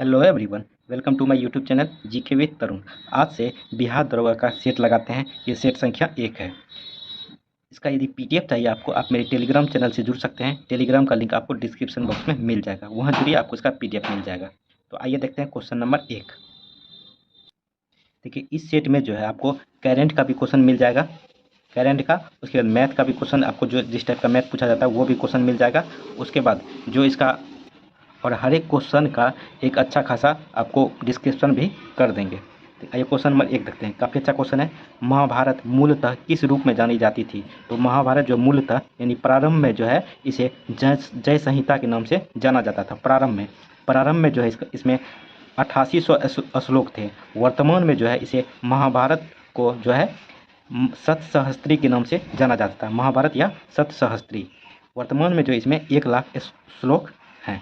Hello everyone, welcome to my YouTube channel GK with Tarun. आज से बिहार दरोगा का सेट लगाते हैं। ये सेट संख्या 1 है। इसका यदि पीडीएफ चाहिए आपको, आप मेरे टेलीग्राम चैनल से जुड़ सकते हैं। टेलीग्राम का लिंक आपको डिस्क्रिप्शन बॉक्स में मिल जाएगा, वहाँ जुड़िए, आपको इसका पीडीएफ मिल जाएगा। तो आइए देखते हैं क्वेश्चन नंबर 1। देखिए, इस सेट में जो है आपको करेंट का भी क्वेश्चन मिल जाएगा, करेंट का। उसके बाद मैथ का भी क्वेश्चन, आपको जो जिस टाइप का मैथ पूछा जाता है वो भी क्वेश्चन मिल जाएगा। उसके बाद जो इसका और हर एक क्वेश्चन का एक अच्छा खासा आपको डिस्क्रिप्शन भी कर देंगे। तो आइए क्वेश्चन नंबर 1 देखते हैं। काफ़ी अच्छा क्वेश्चन है। महाभारत मूलतः किस रूप में जानी जाती थी? तो महाभारत जो मूलतः यानी प्रारंभ में जो है इसे जय संहिता के नाम से जाना जाता था। प्रारंभ में जो है इसमें 8800 श्लोक थे। वर्तमान में जो है इसे महाभारत को जो है सतसहस्त्री के नाम से जाना जाता है। महाभारत या सतसहस्त्री। वर्तमान में जो इसमें 1,00,000 श्लोक हैं।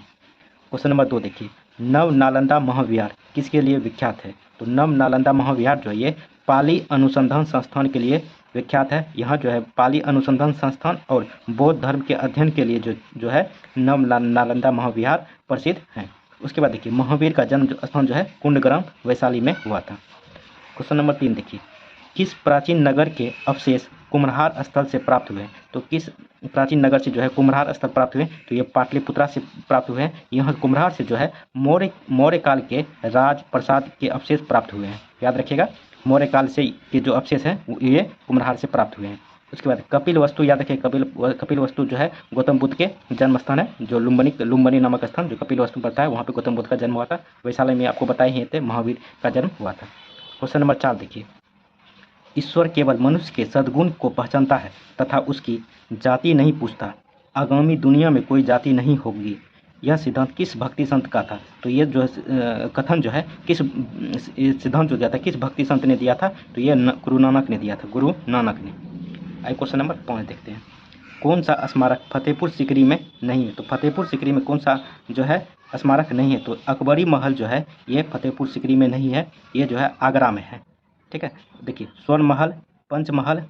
क्वेश्चन नंबर 2 देखिए, नव नालंदा महाविहार किसके लिए विख्यात है? तो नव नालंदा महाविहार जो है ये पाली अनुसंधान संस्थान के लिए विख्यात है। यहाँ जो है पाली अनुसंधान संस्थान और बौद्ध धर्म के अध्ययन के लिए जो है नव नालंदा महाविहार प्रसिद्ध है। उसके बाद देखिए, महावीर का जन्म स्थान जो है कुंडग्राम वैशाली में हुआ था। क्वेश्चन नंबर 3 देखिए, किस प्राचीन नगर के अवशेष कुम्हरार स्थल से प्राप्त हुए? तो किस प्राचीन नगर से जो है कुम्हरार स्थल प्राप्त हुए? तो ये पाटलिपुत्रा से प्राप्त हुए हैं। यहाँ कुम्हरार से जो है मौर्य काल के राज प्रसाद के अवशेष प्राप्त हुए हैं। याद रखिएगा, मौर्य काल से के जो अवशेष हैं ये कुम्हरार से प्राप्त हुए हैं। उसके बाद कपिल वस्तु, याद रखिए कपिल वस्तु जो है गौतम बुद्ध के जन्म स्थान है। जो लुम्बनी नामक स्थान जो कपिल वस्तु पड़ता है वहाँ पे गौतम बुद्ध का जन्म हुआ था। वैशाली में आपको बताए ही थे महावीर का जन्म हुआ था। क्वेश्चन नंबर 4 देखिए, ईश्वर केवल मनुष्य के सद्गुण को पहचानता है तथा उसकी जाति नहीं पूछता। आगामी दुनिया में कोई जाति नहीं होगी। यह सिद्धांत किस भक्ति संत का था? तो ये जो कथन जो है किस सिद्धांत जो दिया था किस भक्ति संत ने दिया था? तो ये गुरु नानक ने दिया था, गुरु नानक ने। आइए क्वेश्चन नंबर 5 देखते हैं। कौन सा स्मारक फतेहपुर सीकरी में नहीं है? तो फतेहपुर सीकरी में कौन सा जो है स्मारक नहीं है? तो अकबरी महल जो है ये फतेहपुर सीकरी में नहीं है, ये जो है आगरा में है। ठीक है, देखिए स्वर्ण महल, पंचमहल,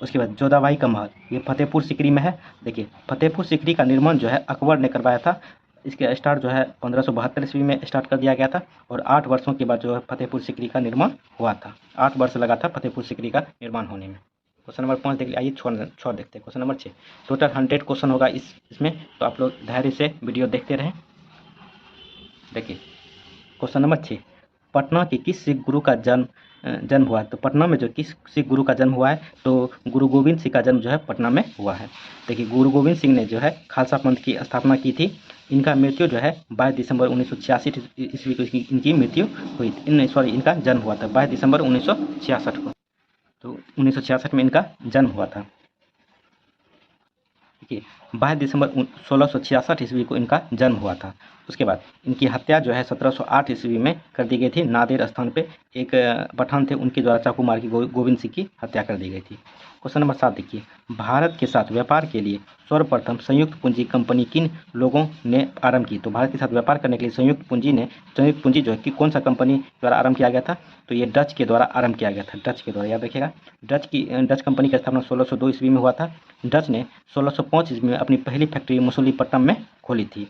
उसके बाद जोधाबाई का महल, ये फतेहपुर सीकरी में है। देखिए फतेहपुर सीकरी का निर्माण जो है अकबर ने करवाया था। इसके स्टार्ट जो है 1572 ईस्वी में स्टार्ट कर दिया गया था और 8 वर्षों के बाद जो है फतेहपुर सीकरी का निर्माण हुआ था। 8 वर्ष लगा था फतेहपुर सीकरी का निर्माण होने में। क्वेश्चन नंबर 5 देख लिया। आइए छोड़ देखते हैं क्वेश्चन नंबर 6। टोटल 100 क्वेश्चन होगा इसमें, तो आप लोग धैर्य से वीडियो देखते रहें। देखिए क्वेश्चन नंबर 6, पटना के किस सिख गुरु का जन्म हुआ है? तो पटना में जो किस सिख गुरु का जन्म हुआ है? तो गुरु गोविंद सिंह का जन्म जो है पटना में हुआ है। देखिए गुरु गोविंद सिंह ने जो है खालसा पंथ की स्थापना की थी। इनका मृत्यु जो है 22 दिसंबर 1966 ईस्वी को इनकी मृत्यु हुई थी। सॉरी, इनका जन्म हुआ था 22 दिसंबर 1966 को। तो 1966 में इनका जन्म हुआ था। देखिए 22 दिसंबर 1666 ईस्वी को इनका जन्म हुआ था। उसके बाद इनकी हत्या जो है 1708 ईस्वी में कर दी गई थी। नादेर स्थान पे एक पठान थे, उनके द्वारा चाकू मार के गोविंद सिंह की हत्या कर दी गई थी। क्वेश्चन नंबर 7 देखिए, भारत के साथ व्यापार के लिए सर्वप्रथम संयुक्त पूंजी कंपनी किन लोगों ने आरंभ की? तो भारत के साथ व्यापार करने के लिए संयुक्त पूंजी जो है कि कौन सा कंपनी द्वारा आरंभ किया गया था? तो ये डच के द्वारा आरंभ किया गया था। डच के द्वारा, याद रखिएगा, डच कंपनी का स्थापना 1602 ईस्वी में हुआ था। डच ने 1605 ईस्वी में अपनी पहली फैक्ट्री मसूलीपट्टनम में खोली थी।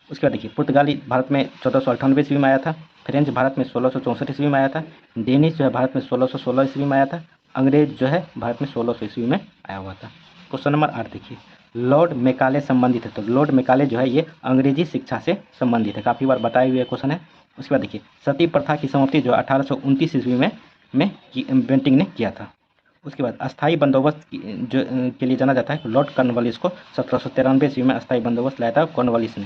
उसके बाद देखिए, पुर्तगाली भारत में 1498 ईस्वी में आया था। फ्रेंच भारत में 1664 ईस्वी में आया था। डेनिश जो है भारत में 1616 ईस्वी में आया था। अंग्रेज जो है भारत में 1600 ईस्वी में आया हुआ था। क्वेश्चन नंबर 8 देखिए, लॉर्ड मेकाले संबंधित है? तो लॉर्ड मेकाले जो है ये अंग्रेजी शिक्षा से संबंधित है, काफ़ी बार बताए हुए क्वेश्चन है। उसके बाद देखिए, सती प्रथा की समाप्ति जो 1829 ईस्वी में बेंटिंक ने किया था। उसके बाद अस्थायी बंदोबस्त के लिए जाना जाता है लॉर्ड कॉर्नवालिस को। 1793 ईस्वी में अस्थायी बंदोबस्त लाया था कॉर्नवालिस ने।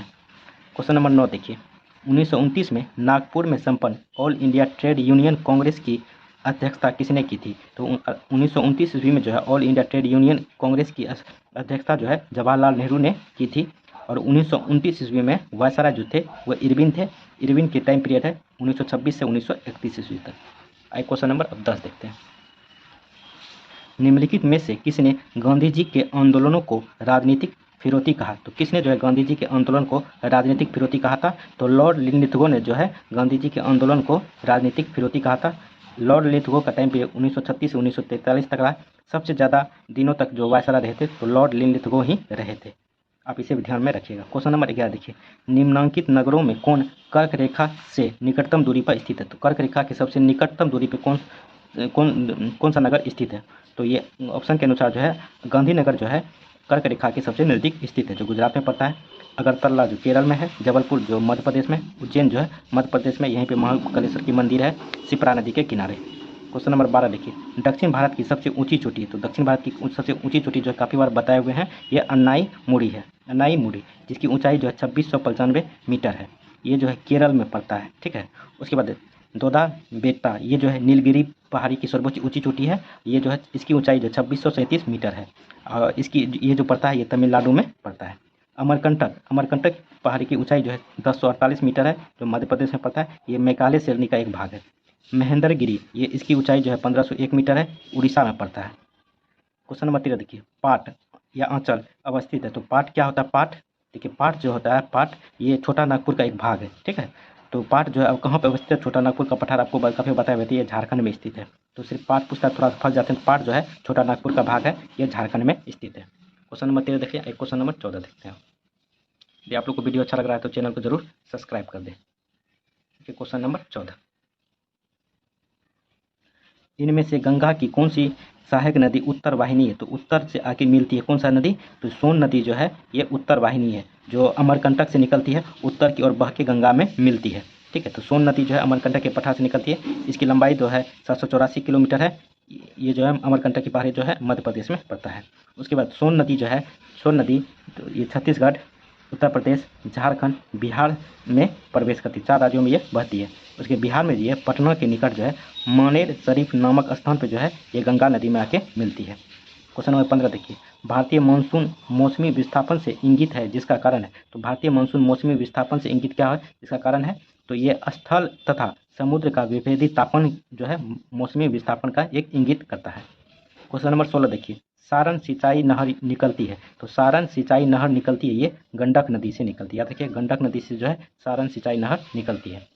क्वेश्चन नंबर 9 देखिए, 1929 में नागपुर में संपन्न all India trade union Congress की अध्यक्षता किसने की थी? तो 1929 ईस्वी में जो है all India trade union Congress की अध्यक्षता जो है जवाहरलाल नेहरू ने की थी। और 1929 ईस्वी में वायसराय जो थे वो इरविन थे। इरविन की टाइम पीरियड है 1926 से 1931 ईस्वी तक। आइए क्वेश्चन नंबर 10 देखते हैं। निम्नलिखित में से किसने गांधी जी के आंदोलनों को राजनीतिक फिरौती कहा? तो किसने जो है गांधी जी के आंदोलन को राजनीतिक फिरौती कहा था? तो लॉर्ड लिंलिथगो ने जो है गांधी जी के आंदोलन को राजनीतिक फिरौती कहा था। लॉर्ड लिंलिथगो का टाइम पीरियड 1936 से 1943 तक रहा। सबसे ज़्यादा दिनों तक जो वायसराय रहे थे तो लॉर्ड लिंलिथगो ही रहे थे। आप इसे भी ध्यान में रखिएगा। क्वेश्चन नंबर 11 देखिए, निम्नांकित नगरों में कौन कर्क रेखा से निकटतम दूरी पर स्थित है? तो कर्क रेखा के सबसे निकटतम दूरी पर कौन सा नगर स्थित है? तो ये ऑप्शन के अनुसार जो है गांधीनगर जो है कर्क रेखा के सबसे नज़दीक स्थित है, जो गुजरात में पड़ता है। अगरतला जो केरल में है, जबलपुर जो मध्य प्रदेश में, उज्जैन जो है मध्य प्रदेश में, यहीं पे महाकालेश्वर की मंदिर है शिप्रा नदी के किनारे। क्वेश्चन नंबर 12 देखिए, दक्षिण भारत की सबसे ऊंची चोटी। तो दक्षिण भारत की सबसे ऊंची चोटी जो है काफ़ी बार बताए हुए हैं, ये अन्नाई मुड़ी है। अन्नाई मुड़ी, जिसकी ऊंचाई जो है 2695 मीटर है। ये जो है केरल में पड़ता है, ठीक है। उसके बाद दोदा बेट्टा, ये जो है नीलगिरी पहाड़ी की सर्वोच्च ऊंची चोटी है। ये जो है इसकी ऊंचाई जो 2637 मीटर है, और इसकी ये जो पड़ता है ये तमिलनाडु में पड़ता है। अमरकंटक, अमरकंटक पहाड़ी की ऊंचाई जो है 1048 मीटर है, जो मध्य प्रदेश में पड़ता है। ये मेघालय श्रेणी का एक भाग है। महेंद्रगिरी, ये इसकी ऊंचाई जो है 1501 मीटर है, उड़ीसा में पड़ता है। क्वेश्चन नंबर 13 देखिए, पाट या आंचल अवस्थित है। तो पाट क्या होता है? पाट देखिए, पाट जो होता है, पाट ये छोटा नागपुर का एक भाग है, ठीक है। तो पाट जो है अब कहाँ पर अवस्थित है? छोटा नागपुर का पठार आपको काफ़ी बताया हुआ है, ये झारखंड में स्थित है। तो सिर्फ पाट पूछता है, थोड़ा फंस जाते हैं। पाट जो है छोटा नागपुर का भाग है, ये झारखंड में स्थित है। क्वेश्चन नंबर 13 देखिए। एक क्वेश्चन नंबर 14 देखते हैं। यदि आप लोग को वीडियो अच्छा लग रहा है तो चैनल को जरूर सब्सक्राइब कर दें। क्वेश्चन नंबर 14, इनमें से गंगा की कौन सी सहायक नदी उत्तर वाहिनी है? तो उत्तर से आके मिलती है कौन सा नदी? तो सोन नदी जो है ये उत्तर वाहिनी है, जो अमरकंटक से निकलती है, उत्तर की ओर बह के गंगा में मिलती है, ठीक है। तो सोन नदी जो है अमरकंटक के पठार से निकलती है। इसकी लंबाई जो है 784 किलोमीटर है। ये जो है अमरकंटक की पहाड़ी जो है मध्य प्रदेश में पड़ता है। उसके बाद सोन नदी जो है, सोन नदी तो ये छत्तीसगढ़, उत्तर प्रदेश, झारखंड, बिहार में प्रवेश करती है। 4 राज्यों में ये बहती है। उसके बिहार में ये पटना के निकट जो है मानेर शरीफ नामक स्थान पर जो है ये गंगा नदी में आके मिलती है। क्वेश्चन नंबर 15 देखिए, भारतीय मानसून मौसमी विस्थापन से इंगित है जिसका कारण है। तो भारतीय मानसून मौसमी विस्थापन से इंगित क्या है, जिसका कारण है? तो ये स्थल तथा समुद्र का विभेदी तापन जो है मौसमी विस्थापन का एक इंगित करता है। क्वेश्चन नंबर 16 देखिए, सारण सिंचाई नहर निकलती है। तो सारण सिंचाई नहर निकलती है, ये गंडक नदी से निकलती है। याद रखिए, गंडक नदी से जो है सारण सिंचाई नहर निकलती है।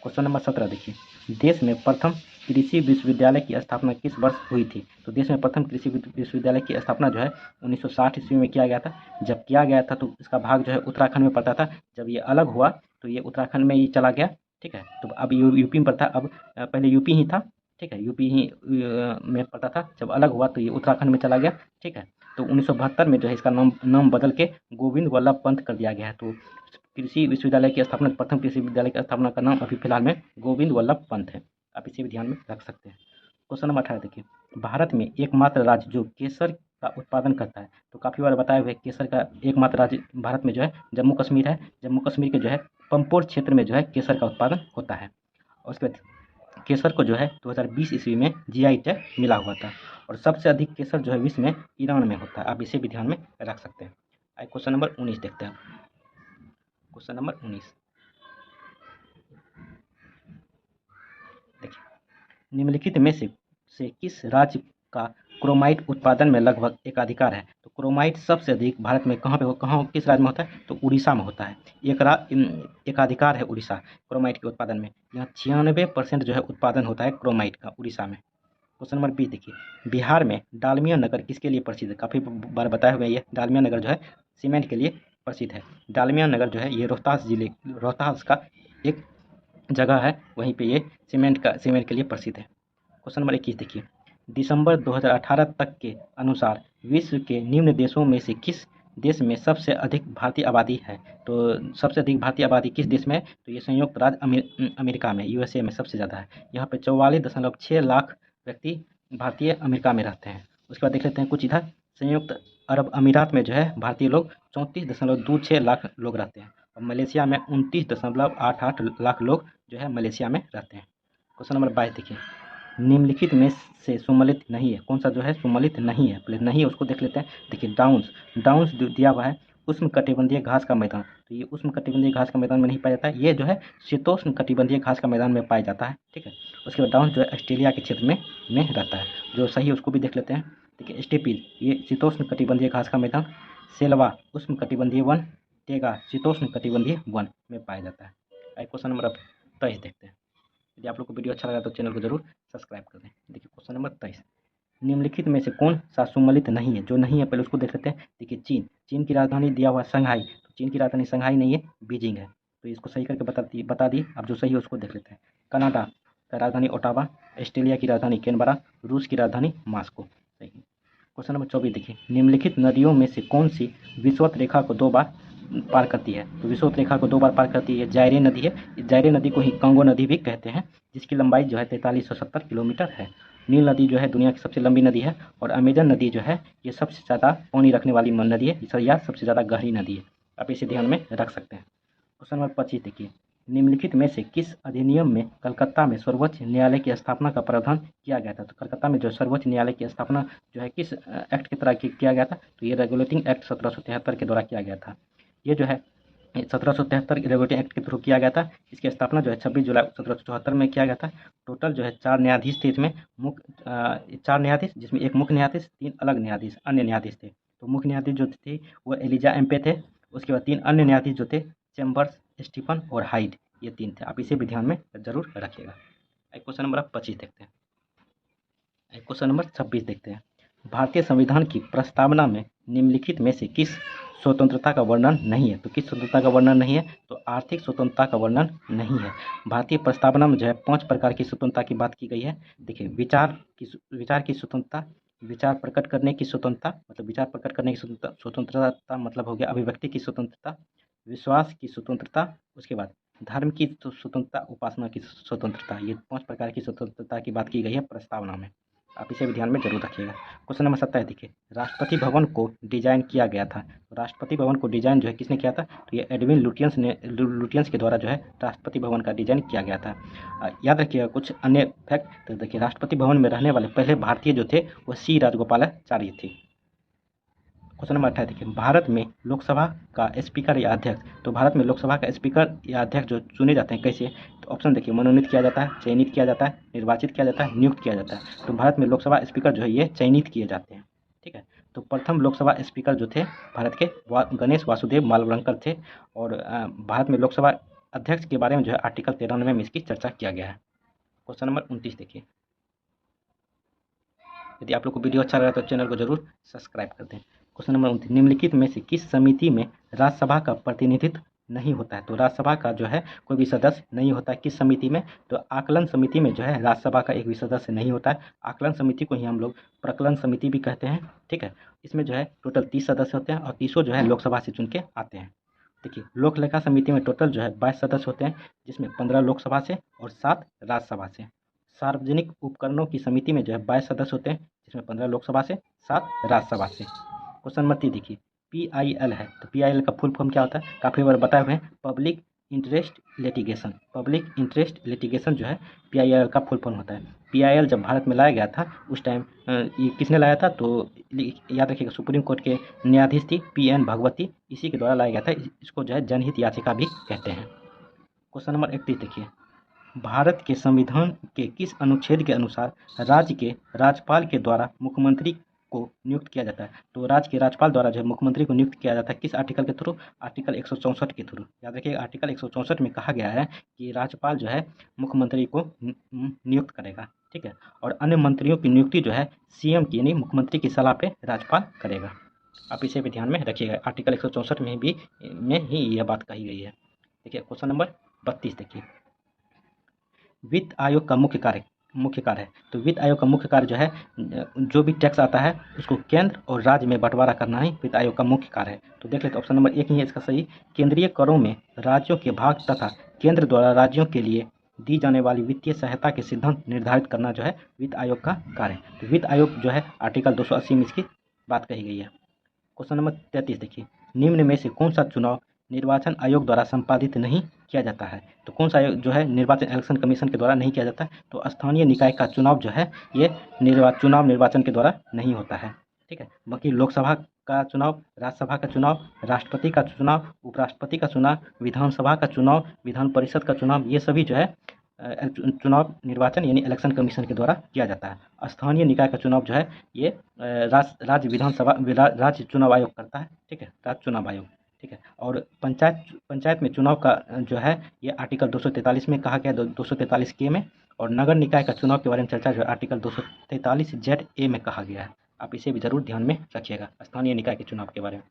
क्वेश्चन नंबर 17 देखिए, देश में प्रथम कृषि विश्वविद्यालय की स्थापना किस वर्ष हुई थी? तो देश में प्रथम कृषि विश्वविद्यालय की स्थापना जो है 1960 ईस्वी में किया गया था। जब किया गया था तो इसका भाग जो है उत्तराखंड में पड़ता था। जब ये अलग हुआ तो ये उत्तराखंड में ही चला गया, ठीक है। तो अब यूपी में पड़ता, अब पहले यूपी ही था, ठीक है, यूपी ही में पड़ता था। जब अलग हुआ तो ये उत्तराखंड में चला गया, ठीक है। तो 1972 में जो है इसका नाम बदल के गोविंद वल्लभ पंत कर दिया गया है। तो कृषि विश्वविद्यालय की स्थापना, प्रथम कृषि विद्यालय की स्थापना का नाम अभी फिलहाल में गोविंद वल्लभ पंत है। आप इसे भी ध्यान में रख सकते हैं। क्वेश्चन नंबर 18 देखिए, भारत में एकमात्र राज्य जो केसर का उत्पादन करता है। तो काफ़ी बार बताए हुए केसर का एकमात्र राज्य भारत में जो है जम्मू कश्मीर है। जम्मू कश्मीर के जो है पंपोर क्षेत्र में जो है केसर का उत्पादन होता है। और उसके बाद केसर को जो है 2020 ईस्वी में जीआई टैग मिला हुआ था। और सबसे अधिक केसर जो है विश्व में ईरान में होता है। आप इसे भी ध्यान में रख सकते हैं। क्वेश्चन नंबर 19 देखते हैं। क्वेश्चन नंबर 19 देखिए, निम्नलिखित में से किस राज्य का क्रोमाइट उत्पादन में लगभग एकाधिकार है? तो क्रोमाइट सबसे अधिक भारत में कहाँ किस राज्य में होता है? तो उड़ीसा में होता है। एकाधिकार है उड़ीसा क्रोमाइट के उत्पादन में। यहाँ 96% जो है उत्पादन होता है क्रोमाइट का उड़ीसा में। क्वेश्चन नंबर 20 देखिए, बिहार में डालमिया नगर किसके लिए प्रसिद्ध है? काफ़ी बार बताए हुए ये डालमिया नगर जो है सीमेंट के लिए प्रसिद्ध है। डालमिया नगर जो है ये रोहतास का एक जगह है, वहीं पे ये सीमेंट के लिए प्रसिद्ध है। क्वेश्चन नंबर 21 देखिए, दिसंबर 2018 तक के अनुसार विश्व के निम्न देशों में से किस देश में सबसे अधिक भारतीय आबादी है? तो सबसे अधिक भारतीय आबादी किस देश में है? तो ये संयुक्त राज्य अमेरिका में, यूएसए में सबसे ज़्यादा है। यहाँ पे 44.6 लाख व्यक्ति भारतीय अमेरिका में रहते हैं। उसके बाद देख लेते हैं कुछ इधर संयुक्त अरब अमीरात में जो है भारतीय लोग 34.26 लाख लोग रहते हैं। और मलेशिया में 29.88 लाख लोग जो है मलेशिया में रहते हैं। क्वेश्चन नंबर 22 देखिए, निम्नलिखित में से सुमेलित नहीं है। कौन सा जो है सुमेलित नहीं है? पहले नहीं है उसको देख लेते हैं। देखिए, डाउन्स दिया हुआ है उष्णकटिबंधीय घास का मैदान। तो ये उष्णकटिबंधीय घास का मैदान में नहीं पाया जाता है, ये जो है शीतोष्ण कटिबंधीय घास का मैदान में पाया जाता है, ठीक है। उसके बाद डाउन्स जो है ऑस्ट्रेलिया के क्षेत्र में रहता है। जो सही है उसको भी देख लेते हैं। देखिए, स्टेपीज ये शीतोष्ण कटिबंधीय घास का मैदान, सेलवा उष्ण कटिबंधीय वन, टेगा शीतोष्ण कटिबंधीय वन में पाया जाता है। क्वेश्चन नंबर 23 देखते हैं। यदि आप लोग को वीडियो अच्छा लगा तो चैनल को जरूर सब्सक्राइब कर दें। देखिए क्वेश्चन नंबर 23, निम्नलिखित में से कौन सा सुमेलित नहीं है? जो नहीं है पहले उसको देख लेते हैं। देखिए चीन की राजधानी दिया हुआ शंघाई, तो चीन की राजधानी शंघाई नहीं है, बीजिंग है। तो इसको सही करके बता दी। अब जो सही है उसको देख लेते हैं। कनाडा का राजधानी ओटावा, ऑस्ट्रेलिया की राजधानी कैनबरा, रूस की राजधानी मॉस्को। सही। क्वेश्चन नंबर 24 देखिए, निम्नलिखित नदियों में से कौन सी विषुवत रेखा को 2 बार पार करती है? तो विषुवत रेखा को 2 बार पार करती है जायरे नदी है। जायरे नदी को ही कंगो नदी भी कहते हैं, जिसकी लंबाई जो है 4370 किलोमीटर है। नील नदी जो है दुनिया की सबसे लंबी नदी है, और अमेजन नदी जो है ये सबसे ज़्यादा पानी रखने वाली नदी है, या सबसे ज़्यादा गहरी नदी है। आप इसे ध्यान में रख सकते हैं। क्वेश्चन नंबर 25 देखिए, निम्नलिखित में से किस अधिनियम में कलकत्ता में सर्वोच्च न्यायालय की स्थापना का प्रावधान किया गया था? तो कलकत्ता में जो सर्वोच्च न्यायालय की स्थापना जो है किस एक्ट के तहत किया गया था? तो ये रेगुलेटिंग एक्ट 1773 के द्वारा किया गया था। ये जो है 1773 रेगुलेटिंग एक्ट के थ्रू किया गया था। इसकी स्थापना जो है 26 जुलाई 1774 में किया गया था। टोटल जो है 4 न्यायाधीश थे इसमें, 4 न्यायाधीश, जिसमें एक मुख्य न्यायाधीश, 3 अलग न्यायाधीश, अन्य न्यायाधीश थे। तो मुख्य न्यायाधीश जो थे वो एलिजा एम्पे थे। उसके बाद 3 अन्य न्यायाधीश जो थे चैम्बर्स, स्टीफन और हाइड, ये 3 थे। आप इसे भी ध्यान में जरूर रखिएगा। क्वेश्चन नंबर 25 देखते हैं। क्वेश्चन नंबर 26 देखते हैं। भारतीय संविधान की प्रस्तावना में निम्नलिखित में से किस स्वतंत्रता का वर्णन नहीं है? तो किस स्वतंत्रता का वर्णन नहीं है? तो आर्थिक स्वतंत्रता का वर्णन नहीं है। भारतीय प्रस्तावना में जो है 5 प्रकार की स्वतंत्रता की बात की गई है। देखिए, विचार की स्वतंत्रता, विचार प्रकट करने की स्वतंत्रता, मतलब विचार प्रकट करने की स्वतंत्रता मतलब हो गया अभिव्यक्ति की स्वतंत्रता, विश्वास की स्वतंत्रता, उसके बाद धर्म की स्वतंत्रता, उपासना की स्वतंत्रता। ये 5 प्रकार की स्वतंत्रता की बात की गई है प्रस्तावना में। आप इसे भी ध्यान में जरूर रखिएगा। क्वेश्चन नंबर 27 देखिए, राष्ट्रपति भवन को डिजाइन किया गया था। तो राष्ट्रपति भवन को डिजाइन जो है किसने किया था? तो ये एडविन लुटियंस के द्वारा जो है राष्ट्रपति भवन का डिजाइन किया गया था। याद रखिएगा कुछ अन्य फैक्ट। तो देखिए, राष्ट्रपति भवन में रहने वाले पहले भारतीय जो थे वो सी राजगोपालाचारी थे। क्वेश्चन नंबर 28 देखिए, भारत में लोकसभा का स्पीकर या अध्यक्ष, तो भारत में लोकसभा का स्पीकर या अध्यक्ष जो चुने जाते हैं कैसे? तो ऑप्शन देखिए, मनोनीत किया जाता है, चयनित किया जाता है, निर्वाचित किया जाता है, नियुक्त किया जाता है। तो भारत में लोकसभा स्पीकर जो है ये चयनित किए जाते हैं। ठीक है। तो प्रथम लोकसभा स्पीकर जो थे भारत के गणेश वासुदेव मालवणकर थे। और भारत में लोकसभा अध्यक्ष के बारे में जो है आर्टिकल 93 में इसकी चर्चा किया गया है। क्वेश्चन नंबर 29 देखिए, यदि आप लोग को वीडियो अच्छा लगा तो चैनल को जरूर सब्सक्राइब कर दें। क्वेश्चन नंबर 29, निम्नलिखित में से किस समिति में राज्यसभा का प्रतिनिधित्व नहीं होता है? तो राज्यसभा का जो है कोई भी सदस्य नहीं होता है। किस समिति में? तो आकलन समिति में जो है राज्यसभा का एक भी सदस्य नहीं होता है। आकलन समिति को ही हम लोग प्रकलन समिति भी कहते हैं। ठीक है। इसमें जो है टोटल 30 सदस्य होते हैं और 30 जो है लोकसभा से चुन के आते हैं। देखिए, लोक लेखा समिति में टोटल जो है 22 सदस्य होते हैं, जिसमें 15 लोकसभा से और 7 राज्यसभा से। सार्वजनिक उपकरणों की समिति में जो है 22 सदस्य होते हैं, जिसमें 15 लोकसभा से, 7 राज्यसभा से। क्वेश्चन नंबर 30 देखिए, PIL है, तो PIL का फुल फॉर्म क्या होता है? काफ़ी बार बताए हुए हैं, public interest litigation. Public interest litigation जो है PIL का फुल फॉर्म होता है। PIL जब भारत में लाया गया था उस टाइम ये किसने लाया था? तो याद रखिएगा, सुप्रीम कोर्ट के न्यायाधीश थी PN भगवती, इसी के द्वारा लाया गया था। इसको जो है जनहित याचिका भी कहते हैं। क्वेश्चन नंबर 31 देखिए, भारत के संविधान के किस अनुच्छेद के अनुसार राज्य के राज्यपाल के द्वारा मुख्यमंत्री को नियुक्त किया जाता है? तो राज्य के राज्यपाल द्वारा जो है मुख्यमंत्री को नियुक्त किया जाता है किस आर्टिकल के थ्रू? आर्टिकल 164 के थ्रू। याद रखिएगा, आर्टिकल 164 में कहा गया है कि राज्यपाल जो है मुख्यमंत्री को नियुक्त करेगा। ठीक है। और अन्य मंत्रियों की नियुक्ति जो है CM की यानी मुख्यमंत्री की सलाह पे राज्यपाल करेगा। आप इसे भी ध्यान में रखिएगा, आर्टिकल 164 में ही यह बात कही गई है। देखिए, क्वेश्चन नंबर 32 देखिए, वित्त आयोग का मुख्य कार्य है। तो वित्त आयोग का मुख्य कार्य जो है जो भी टैक्स आता है उसको केंद्र और राज्य में बंटवारा करना ही वित्त आयोग का मुख्य कार्य है। तो देख लेते हैं, ऑप्शन नंबर 1 ही है इसका सही। केंद्रीय करों में राज्यों के भाग तथा केंद्र द्वारा राज्यों के लिए दी जाने वाली वित्तीय सहायता के सिद्धांत निर्धारित करना जो है वित्त आयोग का कार्य है। तो वित्त आयोग जो है आर्टिकल 280 में इसकी बात कही गई है। क्वेश्चन नंबर 33 देखिए, निम्न में से कौन सा चुनाव निर्वाचन आयोग द्वारा संपादित नहीं किया जाता है? तो कौन सा आयोग जो है निर्वाचन इलेक्शन कमीशन के द्वारा नहीं किया जाता है? तो स्थानीय निकाय का चुनाव जो है ये निर्वाचन के द्वारा नहीं होता है। ठीक है। बाकी लोकसभा का चुनाव, राज्यसभा का चुनाव, राष्ट्रपति का चुनाव, उपराष्ट्रपति का चुनाव, विधानसभा का चुनाव, विधान परिषद का चुनाव, ये सभी जो है चुनाव निर्वाचन यानी इलेक्शन कमीशन के द्वारा किया जाता है। स्थानीय निकाय का चुनाव जो है ये राज्य चुनाव आयोग करता है। ठीक है, राज्य चुनाव आयोग। ठीक है। और पंचायत में चुनाव का जो है ये आर्टिकल 243 में कहा गया, 243 के में। और नगर निकाय का चुनाव के बारे में चर्चा जो है आर्टिकल 243 ZA में कहा गया है। आप इसे भी जरूर ध्यान में रखिएगा, स्थानीय निकाय के चुनाव के बारे में।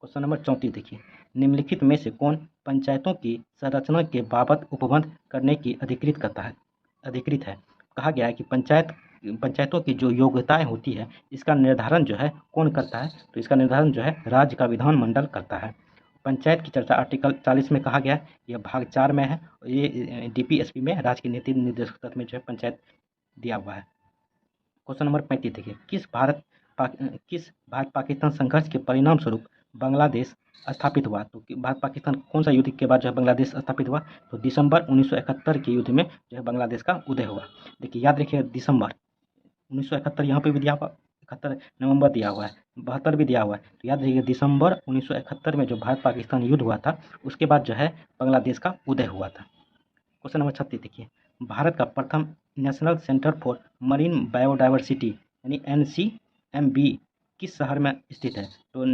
क्वेश्चन नंबर 34 देखिए, निम्नलिखित में से कौन पंचायतों की संरचना के बाबत उपबंध करने की अधिकृत है। कहा गया है कि पंचायतों की जो योग्यताएं होती है इसका निर्धारण जो है कौन करता है, तो इसका निर्धारण जो है राज्य का विधानमंडल करता है। पंचायत की चर्चा आर्टिकल 40 में कहा गया है, यह भाग 4 में है। ये DPSP में राज्य की नीति निर्देशक तत्व में जो है पंचायत दिया हुआ है। क्वेश्चन नंबर 35 देखिए, किस भारत पाकिस्तान संघर्ष के परिणाम स्वरूप बांग्लादेश स्थापित हुआ। तो भारत पाकिस्तान कौन सा युद्ध के बाद जो है बांग्लादेश स्थापित हुआ, तो दिसंबर 1971 के युद्ध में जो है बांग्लादेश का उदय हुआ। देखिए याद रखिए, दिसंबर 1971 यहाँ पे भी दिया हुआ, 71 नवंबर दिया हुआ है, 72 भी दिया हुआ है, तो याद रखिए दिसंबर 1971 में जो भारत पाकिस्तान युद्ध हुआ था उसके बाद जो है बांग्लादेश का उदय हुआ था। क्वेश्चन नंबर 36 देखिए, भारत का प्रथम national centre for marine biodiversity यानी NCMB किस शहर में स्थित है। तो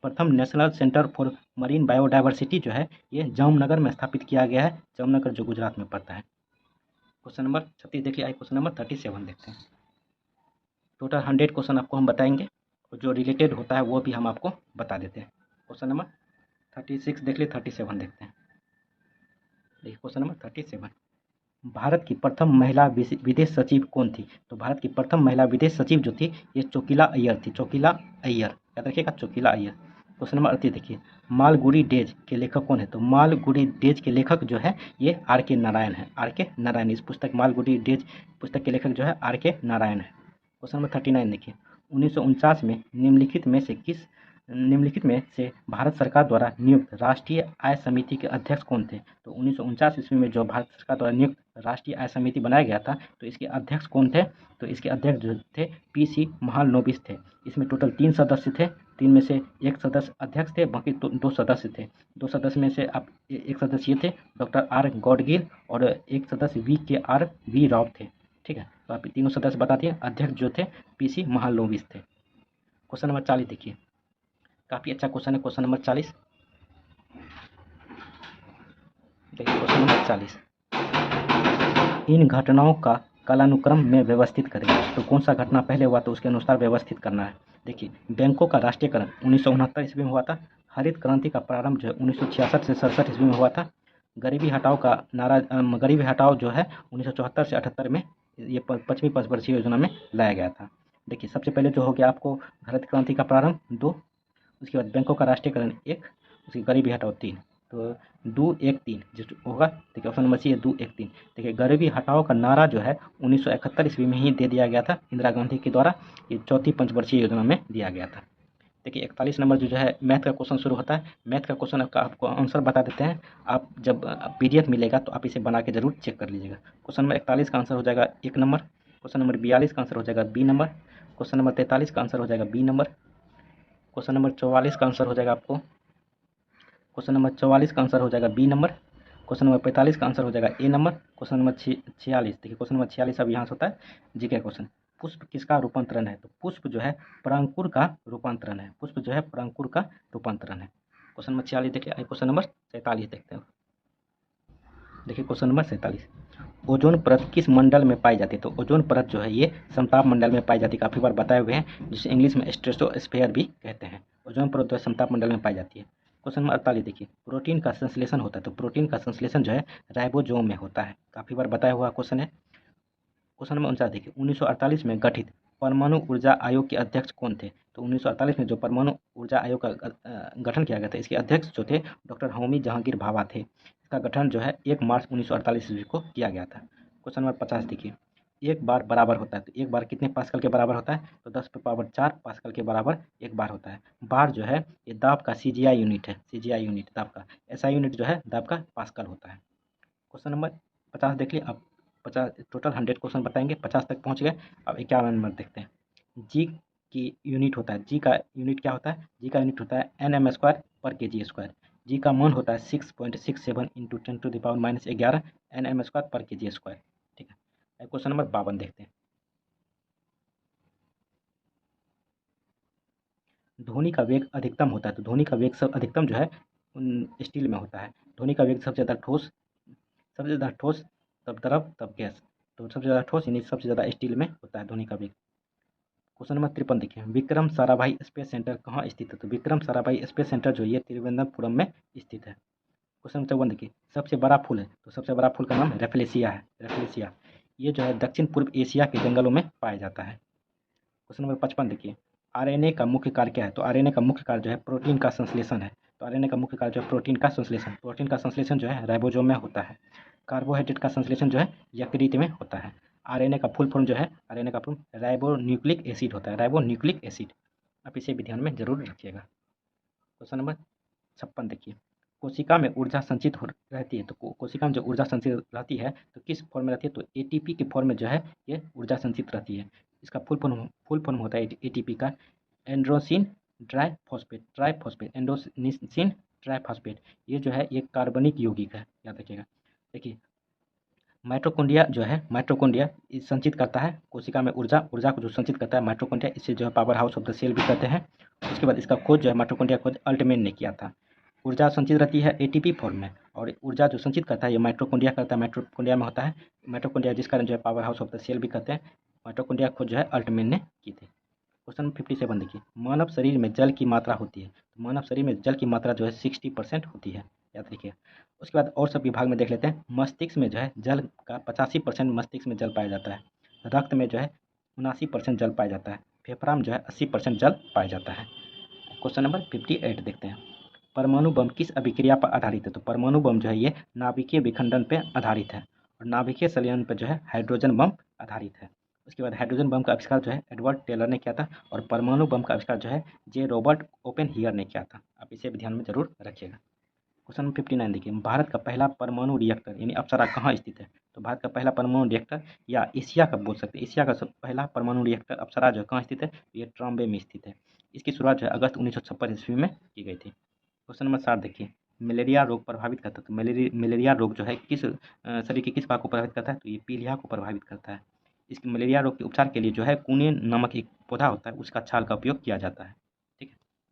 प्रथम national centre for marine biodiversity जो है ये जामनगर में स्थापित किया गया है, जामनगर जो गुजरात में पड़ता है। क्वेश्चन नंबर 36 देखिए, आइए क्वेश्चन नंबर 37 देखते हैं। टोटल 100 क्वेश्चन आपको हम बताएंगे और जो रिलेटेड होता है वो भी हम आपको बता देते हैं। क्वेश्चन नंबर 36 देख लिए, 37 देखते हैं। देखिए क्वेश्चन नंबर 37, भारत की प्रथम महिला विदेश सचिव कौन थी। तो भारत की प्रथम महिला विदेश सचिव जो थी ये चोकिला अय्यर थी, चोकिला अय्यर, याद रखिएगा चोकिला अय्यर। क्वेश्चन नंबर 38 देखिए, मालगुडी डेज के लेखक कौन है। तो मालगुडी डेज के लेखक जो है ये R.K. नारायण है, R.K. नारायण। इस पुस्तक मालगुडी डेज पुस्तक के लेखक जो है R.K. नारायण है। क्वेश्चन नंबर 39 देखिए, 1949 में निम्नलिखित में से भारत सरकार द्वारा नियुक्त राष्ट्रीय आय समिति के अध्यक्ष कौन थे। तो 1949 ईस्वी में जो भारत सरकार द्वारा नियुक्त राष्ट्रीय आय समिति बनाया गया था तो इसके अध्यक्ष कौन थे, तो इसके अध्यक्ष जो थे PC महालनोबिस थे। इसमें टोटल 3 सदस्य थे, 3 में से एक सदस्य अध्यक्ष थे, बाकी 2 सदस्य थे। 2 सदस्य में से आप एक सदस्य ये थे डॉक्टर R. गॉडगिल और एक सदस्य VKR.V. राव थे। ठीक है, तो आप तीनों सदस्य बता दिए, अध्यक्ष जो थे PC महालनोबिस थे। क्वेश्चन नंबर 40 देखिए, काफ़ी अच्छा क्वेश्चन है क्वेश्चन नंबर 40। देखिए क्वेश्चन नंबर 40, इन घटनाओं का कालानुक्रम में व्यवस्थित करें। तो कौन सा घटना पहले हुआ तो उसके अनुसार व्यवस्थित करना है। देखिए बैंकों का राष्ट्रीयकरण 1969 ईस्वी में हुआ था। हरित क्रांति का प्रारंभ जो है 1966 से 67 ईस्वी में हुआ था। गरीबी हटाओ जो है 1974 से 78 में ये 5वीं पंचवर्षीय योजना में लाया गया था। देखिए सबसे पहले जो हो गया आपको हरित क्रांति का प्रारंभ 2, उसके बाद बैंकों का राष्ट्रीयकरण 1, उसकी गरीबी हटाओ 3, तो 2 1 3 जो होगा। देखिए ऑप्शन नंबर सी है 2 1 3। देखिए गरीबी हटाओ का नारा जो है 1971 ईस्वी में ही दे दिया गया था इंदिरा गांधी के द्वारा, ये 4थी पंचवर्षीय योजना में दिया गया था। देखिए 41 नंबर जो है मैथ का क्वेश्चन शुरू होता है। मैथ का क्वेश्चन आपको आंसर बता देते हैं, आप जब PDF मिलेगा तो आप इसे बना के जरूर चेक कर लीजिएगा। क्वेश्चन नंबर 41 का आंसर हो जाएगा 1 नंबर, क्वेश्चन नंबर 42 का आंसर हो जाएगा B नंबर, क्वेश्चन नंबर 43 का आंसर हो जाएगा B नंबर, क्वेश्चन नंबर 44 का आंसर हो जाएगा आपको, क्वेश्चन नंबर 44 का आंसर हो जाएगा B नंबर, क्वेश्चन नंबर 45 का आंसर हो जाएगा A नंबर, क्वेश्चन नंबर 46 देखिए क्वेश्चन नंबर 46 अब यहाँ से होता है GK क्वेश्चन, पुष्प किसका रूपांतरण है। तो पुष्प जो है परांकुर का रूपांतरण है, पुष्प जो है परांकुर का रूपांतरण है। क्वेश्चन नंबर 46 देखिए, क्वेश्चन नंबर 47 देखते हैं। देखिए क्वेश्चन नंबर 47, ओजोन परत किस मंडल में पाई जाती है। तो ओजोन परत जो है ये समताप मंडल में पाई जाती है, काफ़ी बार बताए हुए हैं, जिसे इंग्लिश में स्ट्रेटोस्फीयर भी कहते हैं। ओजोन परत जो है समताप मंडल में पाई जाती है। क्वेश्चन नंबर 48 देखिए, प्रोटीन का संश्लेषण होता है। तो प्रोटीन का संश्लेषण जो है राइबोसोम में होता है, काफ़ी बार बताया हुआ क्वेश्चन है। क्वेश्चन नंबर 49 देखिए, 1948 में गठित परमाणु ऊर्जा आयोग के अध्यक्ष कौन थे। तो 1948 में जो परमाणु ऊर्जा आयोग का गठन किया गया था इसके अध्यक्ष जो थे डॉक्टर होमी जहांगीर भाभा थे। इसका गठन जो है 1 मार्च 1948 ईस्वी को किया गया था। क्वेश्चन नंबर 50 देखिए, एक बार बराबर होता है। तो एक बार कितने पास्कल के बराबर होता है। तो 10⁴ पास्कल के बराबर एक बार होता है। बार जो है ये दाब का CGI यूनिट है, CGI यूनिट दाब का, SI यूनिट जो है दाब का पास्कल होता है। क्वेश्चन नंबर 50 देख लिए। अब 50 टोटल 100 क्वेश्चन बताएंगे, 50 तक पहुंच गए। अब 51 नंबर देखते हैं। जी की यूनिट होता है, जी का यूनिट क्या होता है। जी का यूनिट होता है Nm²/kg²। जी का मान होता है 6.67 × 10⁻⁻11 Nm²/kg²। ठीक है, क्वेश्चन नंबर 52 देखते हैं। ध्वनि का वेग अधिकतम होता है। तो ध्वनि का वेग सब अधिकतम जो है स्टील में होता है। ध्वनि का वेग सबसे ज़्यादा ठोस, तब द्रव, तब गैस। तो सबसे ज़्यादा ठोस यानी सबसे ज़्यादा स्टील में होता है ध्वनि का वेग। क्वेश्चन नंबर 53 देखिए, विक्रम साराभाई स्पेस सेंटर कहाँ स्थित है? तो विक्रम साराभाई स्पेस सेंटर जो है ये तिरुवनंतपुरम में स्थित है। क्वेश्चन नंबर 54 देखिए, सबसे बड़ा फूल है, तो सबसे बड़ा फूल का नाम रेफलेशिया है, रेफलेशिया। ये जो है दक्षिण पूर्व एशिया के जंगलों में पाया जाता है। क्वेश्चन नंबर 55 देखिए, आरएनए का मुख्य कार्य क्या है? तो आरएनए का मुख्य कार्य जो है प्रोटीन का संश्लेषण है। तो आरएनए का मुख्य कार्य जो है प्रोटीन का संश्लेषण जो है राइबोसोम में होता है। कार्बोहाइड्रेट का संश्लेषण जो है यकृत में होता है। आरएनए का फुल फॉर्म जो है, आरएनए का फुल राइबोन्यूक्लिक एसिड होता है, राइबोन्यूक्लिक एसिड। आप इसे भी ध्यान में जरूर रखिएगा। क्वेश्चन नंबर 56 देखिए, कोशिका में ऊर्जा संचित हो रहती है, तो कोशिका में जो ऊर्जा संचित रहती है तो किस फॉर्म में रहती है? तो एटीपी के फॉर्म में जो है ये ऊर्जा संचित रहती है। इसका फुल फॉर्म होता है एटीपी का एंड्रोसिन ट्राइफॉस्फेट एंड्रोसिन ट्राइफॉस्फेट। ये जो है ये कार्बनिक यौगिक है, याद रखिएगा। देखिए, माइटोकॉन्ड्रिया संचित करता है कोशिका में ऊर्जा को जो संचित करता है माइटोकॉन्ड्रिया, इसे जो है power house of the cell भी कहते हैं। उसके बाद इसका खोज जो है माइटोकॉन्ड्रिया खोज अल्टमेन ने किया था। ऊर्जा संचित रहती है एटीपी फॉर्म में, और ऊर्जा जो संचित करता है ये माइटोकॉन्ड्रिया करता है, माइटोकॉन्ड्रिया में होता है। माइटोकॉन्ड्रिया जिस कारण जो है power house of the cell भी कहते हैं। माइटोकॉन्ड्रिया खोज जो है अल्टमेन ने की थी। क्वेश्चन 57 देखिए, मानव शरीर में जल की मात्रा होती है, तो मानव शरीर में जल की मात्रा जो है 60% होती है, याद रखिए। उसके बाद और सब विभाग में देख लेते हैं। मस्तिष्क में जो है जल का 85% मस्तिष्क में जल पाया जाता है। रक्त में जो है 79% जल पाया जाता है। फेफड़ा में जो है 80% जल पाया जाता है। क्वेश्चन नंबर 58 देखते हैं, परमाणु बम किस अभिक्रिया पर आधारित है? तो परमाणु बम जो है ये नाभिकीय विखंडन पर आधारित है, और नाभिकीय संलयन पर जो है हाइड्रोजन बम आधारित है। उसके बाद हाइड्रोजन बम का आविष्कार जो है एडवर्ड टेलर ने किया था, और परमाणु बम का आविष्कार जो है जे रॉबर्ट ओपेनहियर ने किया था। आप इसे भी ध्यान में जरूर रखिएगा। क्वेश्चन नंबर 59 देखिए, भारत का पहला परमाणु रिएक्टर यानी अप्सरा कहाँ स्थित है? तो भारत का पहला परमाणु रिएक्टर या एशिया का बोल सकते हैं, एशिया का पहला परमाणु रिएक्टर अप्सरा जो है कहाँ स्थित है? ये ट्रॉम्बे में स्थित है। इसकी शुरुआत जो है अगस्त 1956 ईस्वी में की गई थी। क्वेश्चन नंबर 7 देखिए, मलेरिया रोग प्रभावित करता है, तो मलेरिया रोग जो है किस शरीर के किस भाग को प्रभावित करता है? तो ये पीलिया को प्रभावित करता है। इसकी मलेरिया रोग के उपचार के लिए जो है कुनिन नामक एक पौधा होता है, उसका छाल का उपयोग किया जाता है। ठीक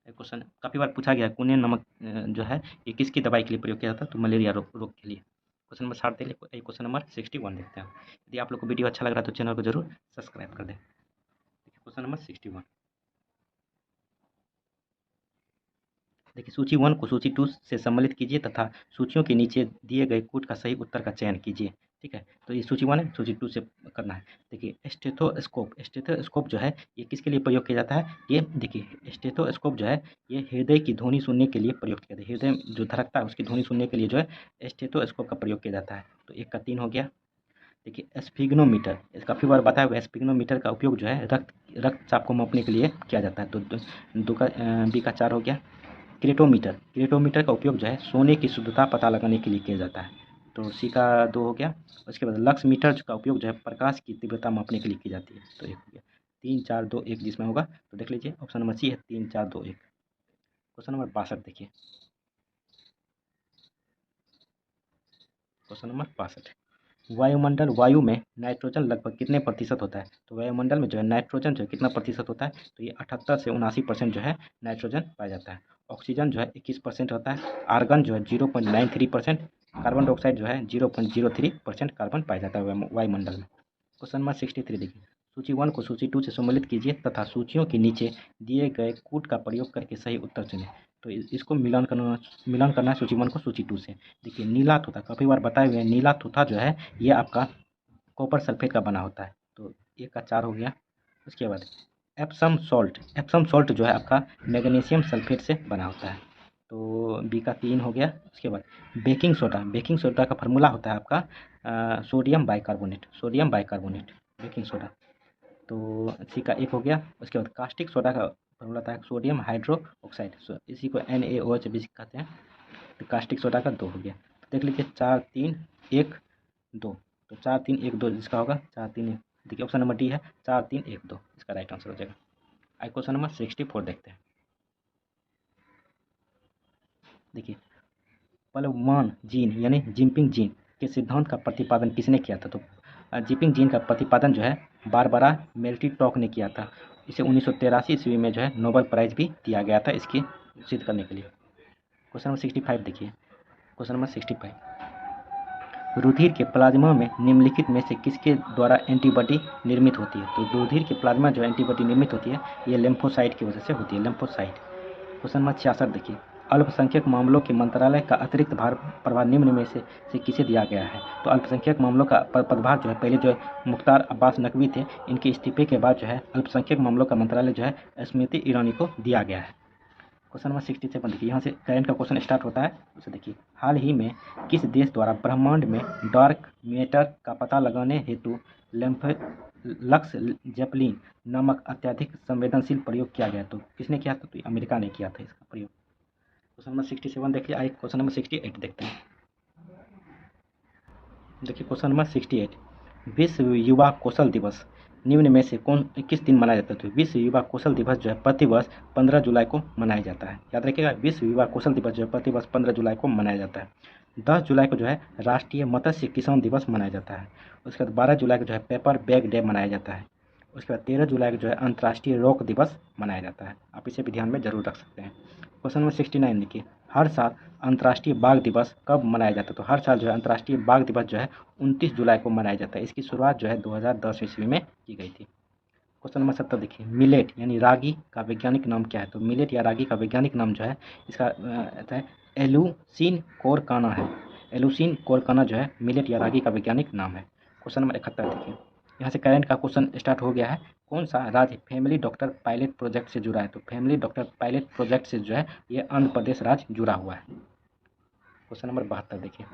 है, क्वेश्चन काफ़ी बार पूछा गया है, कुनिन नमक जो है ये किसकी दवाई के लिए प्रयोग किया जाता है? तो मलेरिया रोग के लिए। क्वेश्चन नंबर 60 देख ले, क्वेश्चन नंबर 61 देखते हैं। यदि आप लोग को वीडियो अच्छा लग रहा है तो चैनल को जरूर सब्सक्राइब कर दें। क्वेश्चन नंबर 61 देखिए, सूची 1 को सूची 2 से सम्मिलित कीजिए तथा सूचियों के नीचे दिए गए कूट का सही उत्तर का चयन कीजिए। ठीक है, तो ये सूची 1 है, सूची 2 से करना है। देखिए, स्टेथोस्कोप जो है ये किसके लिए प्रयोग किया जाता है? ये देखिए, स्टेथोस्कोप जो है ये हृदय की ध्वनि सुनने के लिए प्रयोग किया जाता है। हृदय जो धड़कता है उसकी ध्वनि सुनने के लिए जो है स्टेथोस्कोप का प्रयोग किया जाता है। तो 1 का 3 हो गया। देखिए, स्फिग्नोमीटर, काफ़ी बार बताया हुआ है, स्फिग्नोमीटर का उपयोग जो है रक्तचाप को मापने के लिए किया जाता है। तो बी का 4 हो गया। क्रेटोमीटर का उपयोग जो है सोने की शुद्धता पता लगाने के लिए किया जाता है। तो सी का 2 हो गया। उसके बाद लक्स मीटर का उपयोग जो है प्रकाश की तीव्रता मापने के लिए की जाती है। तो 1 हो गया। 3 4 2 1 जिसमें होगा तो देख लीजिए ऑप्शन नंबर सी है, 3 4 2 1। क्वेश्चन नंबर 62 देखिए, क्वेश्चन नंबर 62, वायु में नाइट्रोजन लगभग कितने प्रतिशत होता है? तो वायुमंडल में जो है नाइट्रोजन जो है कितना प्रतिशत होता है? तो ये 78 से 79% जो है नाइट्रोजन पाया जाता है। ऑक्सीजन जो है 21% होता है। आर्गन जो है 0.93%। कार्बन डाइऑक्साइड जो है 0.03% कार्बन पाया जाता है वायुमंडल में। क्वेश्चन नंबर 63 देखिए, सूची 1 को सूची 2 से सम्मिलित कीजिए तथा सूचियों के नीचे दिए गए कूट का प्रयोग करके सही उत्तर चुनें। तो इसको मिलान करना है सूची 1 को सूची 2 से। देखिए, नीला तोता काफ़ी बार बताए हुए हैं, नीला तोता जो है ये आपका कॉपर सल्फेट का बना होता है। तो 1 का 4 हो गया। उसके बाद एप्सम सॉल्ट जो है आपका मैग्नीशियम सल्फेट से बना होता है। तो बी का 3 हो गया। उसके बाद बेकिंग सोडा का फार्मूला होता है आपका सोडियम बाइकार्बोनेट बेकिंग सोडा। तो सी का 1 हो गया। उसके बाद कास्टिक सोडा का फार्मूला होता है सोडियम हाइड्रो ऑक्साइड, इसी को NaOH भी कहते हैं। तो कास्टिक सोडा का 2 हो गया। तो देख लीजिए 4 3 1 2। तो 4 3 1 2 जिसका होगा 4 3 1। देखिए ऑप्शन नंबर डी है 4 3 1 2 इसका राइट आंसर हो जाएगा। आई क्वेश्चन नंबर 64 देखते हैं। देखिए, पलवान जीन यानी जिंपिंग जीन के सिद्धांत का प्रतिपादन किसने किया था? तो जिंपिंग जीन का प्रतिपादन जो है बारबरा मेल्टिटॉक ने किया था। इसे 1983 ईस्वी में जो है नोबेल प्राइज भी दिया गया था इसकी सिद्ध करने के लिए। क्वेश्चन नंबर 65 देखिए, क्वेश्चन नंबर 65, रुधिर के प्लाज्मा में निम्नलिखित में से किसके द्वारा एंटीबॉडी निर्मित होती है? तो रुधिर के प्लाज्मा जो एंटीबॉडी निर्मित होती है ये लिम्फोसाइट की वजह से होती है, लिम्फोसाइट। क्वेश्चन नंबर 66 देखिए, अल्पसंख्यक मामलों के मंत्रालय का अतिरिक्त प्रभार निम्न में से किसे दिया गया है? तो अल्पसंख्यक मामलों का पदभार जो है पहले जो है मुख्तार अब्बास नकवी थे, इनके इस्तीफे के बाद जो है अल्पसंख्यक मामलों का मंत्रालय जो है स्मृति ईरानी को दिया गया है। क्वेश्चन नंबर 67 देखिए, यहाँ से करंट का क्वेश्चन स्टार्ट होता है, उसे देखिए। हाल ही में किस देश द्वारा ब्रह्मांड में डार्क मैटर का पता लगाने हेतु लक्स जेपलिन नामक अत्यधिक संवेदनशील प्रयोग किया गया? तो किसने किया था? तो अमेरिका ने किया था इसका प्रयोग। क्वेश्चन नंबर 67 देखिए। आइए क्वेश्चन नंबर 68 देखते हैं। देखिए क्वेश्चन नंबर 68, विश्व युवा कौशल दिवस निम्न में से किस दिन मनाया जाता है? तो विश्व युवा कौशल दिवस जो है प्रतिवर्ष 15 जुलाई को मनाया जाता है। याद रखिएगा, विश्व युवा कौशल दिवस जो है प्रतिवर्ष 15 जुलाई को मनाया जाता है। 10 जुलाई को जो है राष्ट्रीय मत्स्य किसान दिवस मनाया जाता है। उसके बाद 12 जुलाई को जो है पेपर बैग डे मनाया जाता है। उसके बाद 13 जुलाई को जो है अंतर्राष्ट्रीय रॉक दिवस मनाया जाता है। आप इसे भी ध्यान में जरूर रख सकते हैं। क्वेश्चन नंबर 69 देखिए, हर साल अंतर्राष्ट्रीय बाघ दिवस कब मनाया जाता है? तो हर साल जो है अंतर्राष्ट्रीय बाघ दिवस जो है 29 जुलाई को मनाया जाता है। इसकी शुरुआत जो है 2010 ईस्वी में की गई थी। क्वेश्चन नंबर 70 देखिए, मिलेट यानी रागी का वैज्ञानिक नाम क्या है? तो मिलेट या रागी का वैज्ञानिक नाम जो है इसका है एलुसीन कोरकाना है। एलुसीन कोरकाना जो है मिलेट या रागी का वैज्ञानिक नाम है। क्वेश्चन नंबर 71 देखिए, यहाँ से करंट का क्वेश्चन स्टार्ट हो गया है। कौन सा राज्य फैमिली डॉक्टर पायलट प्रोजेक्ट से जुड़ा है? तो फैमिली डॉक्टर पायलट प्रोजेक्ट से जो है ये आंध्र प्रदेश राज्य जुड़ा हुआ है। क्वेश्चन नंबर 72 देखिए,